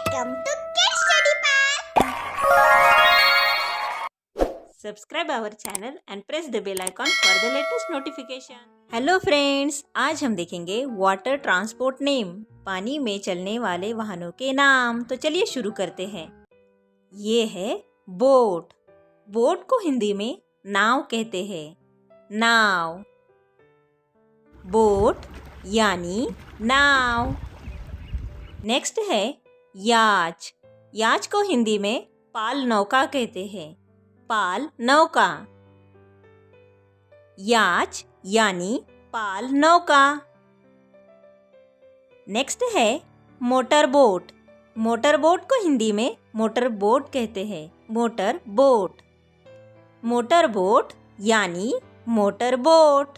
Welcome to Kids Study Path. Subscribe our channel and press the bell icon for the latest notification. Hello friends, आज हम देखेंगे water transport name, पानी में चलने वाले वाहनों के नाम। तो चलिए शुरू करते हैं। ये है बोट। बोट को हिंदी में नाव कहते हैं। नाव, बोट यानी नाव। नेक्स्ट है याच। याच को हिंदी में पाल नौका कहते हैं। पाल नौका। याच यानी पाल नौका। नेक्स्ट है मोटर बोट। मोटर बोट को हिंदी में मोटर बोट कहते हैं। Motor boat. मोटर बोट यानी मोटर बोट।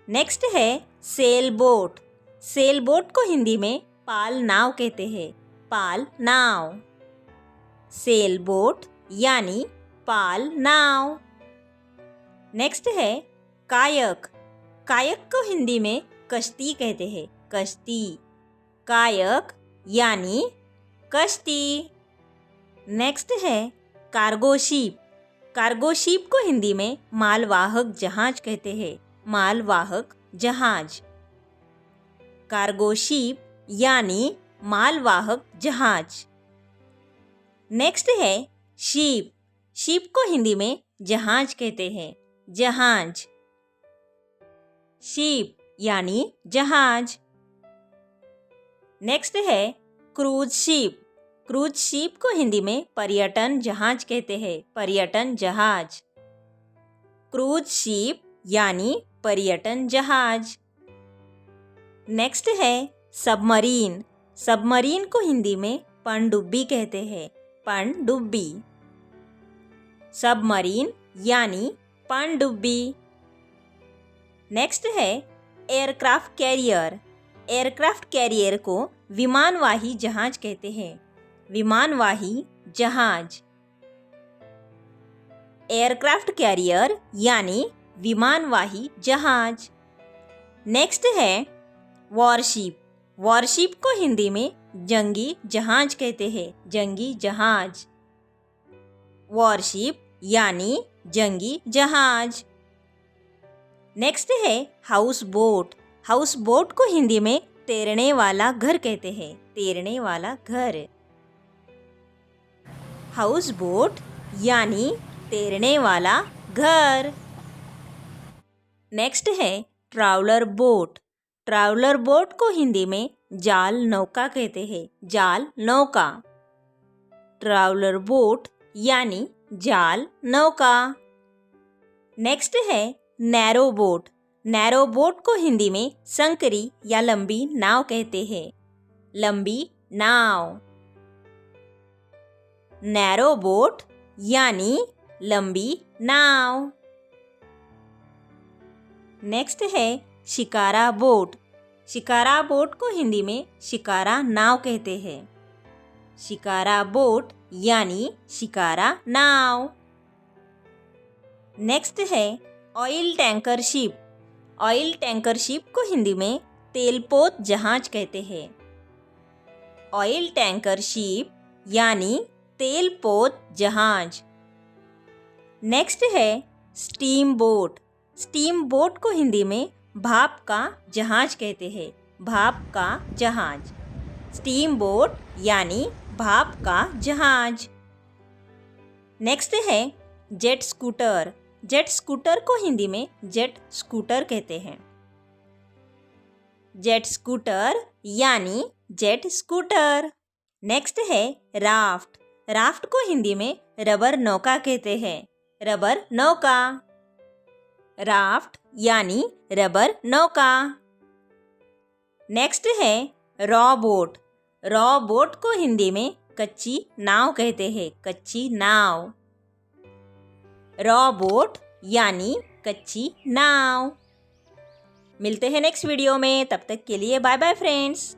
नेक्स्ट है सेल बोट। सेल बोट को हिंदी में पाल नाव कहते हैं। पाल नाव। सेल बोट यानी पाल नाव। नेक्स्ट है कायक। कायक को हिंदी में कश्ती कहते हैं। कश्ती। कायक यानी कश्ती। नेक्स्ट है कार्गो शिप। कार्गो शिप को हिंदी में मालवाहक जहाज कहते हैं। मालवाहक जहाज। कार्गो शिप यानी मालवाहक जहाज। नेक्स्ट है शिप। शिप को हिंदी में जहाज कहते हैं। जहाज। शिप यानी जहाज। नेक्स्ट है क्रूज शिप। क्रूज शिप को हिंदी में पर्यटन जहाज कहते हैं। पर्यटन जहाज। क्रूज शिप यानी पर्यटन जहाज। नेक्स्ट है सबमरीन। सबमरीन को हिंदी में पनडुब्बी कहते हैं। पनडुब्बी। सबमरीन यानी पनडुब्बी। नेक्स्ट है एयरक्राफ्ट कैरियर। एयरक्राफ्ट कैरियर को विमानवाही जहाज कहते हैं। विमानवाही जहाज। एयरक्राफ्ट कैरियर यानी विमानवाही जहाज। नेक्स्ट है वॉरशिप। वॉरशिप को हिंदी में जंगी जहाज कहते हैं। जंगी जहाज। वॉरशिप यानी जंगी जहाज। नेक्स्ट है हाउस बोट। हाउस बोट को हिंदी में तैरने वाला घर कहते हैं। तैरने वाला घर। हाउस बोट यानी तैरने वाला घर। नेक्स्ट है ट्रैवलर बोट। ट्रैवलर बोट को हिंदी में जाल नौका कहते हैं। जाल नौका। ट्रैवलर बोट यानी जाल नौका। नेक्स्ट है नैरो बोट। नैरो बोट को हिंदी में संकरी या लंबी नाव कहते हैं। लंबी नाव। नैरो बोट यानी लंबी नाव। नेक्स्ट है शिकारा बोट। शिकारा बोट को हिंदी में शिकारा नाव कहते हैं। शिकारा बोट यानी शिकारा नाव। नेक्स्ट है oil tanker ship. Oil tanker ship को हिंदी में तेलपोत जहाज कहते हैं। ऑयल टैंकर शिप यानी तेलपोत जहाज। नेक्स्ट है स्टीम बोट। स्टीम बोट को हिंदी में भाप का जहाज कहते हैं। भाप का जहाज। स्टीम बोट यानी भाप का जहाज। नेक्स्ट है जेट स्कूटर। जेट स्कूटर को हिंदी में जेट स्कूटर कहते हैं। जेट स्कूटर यानी जेट स्कूटर। नेक्स्ट है राफ्ट। राफ्ट को हिंदी में रबर नौका कहते हैं। रबर नौका। राफ्ट यानी रबर नौका। नेक्स्ट है रॉ बोट। रॉ बोट को हिंदी में कच्ची नाव कहते हैं। कच्ची नाव। रॉ बोट यानी कच्ची नाव। मिलते हैं नेक्स्ट वीडियो में। तब तक के लिए बाय बाय फ्रेंड्स।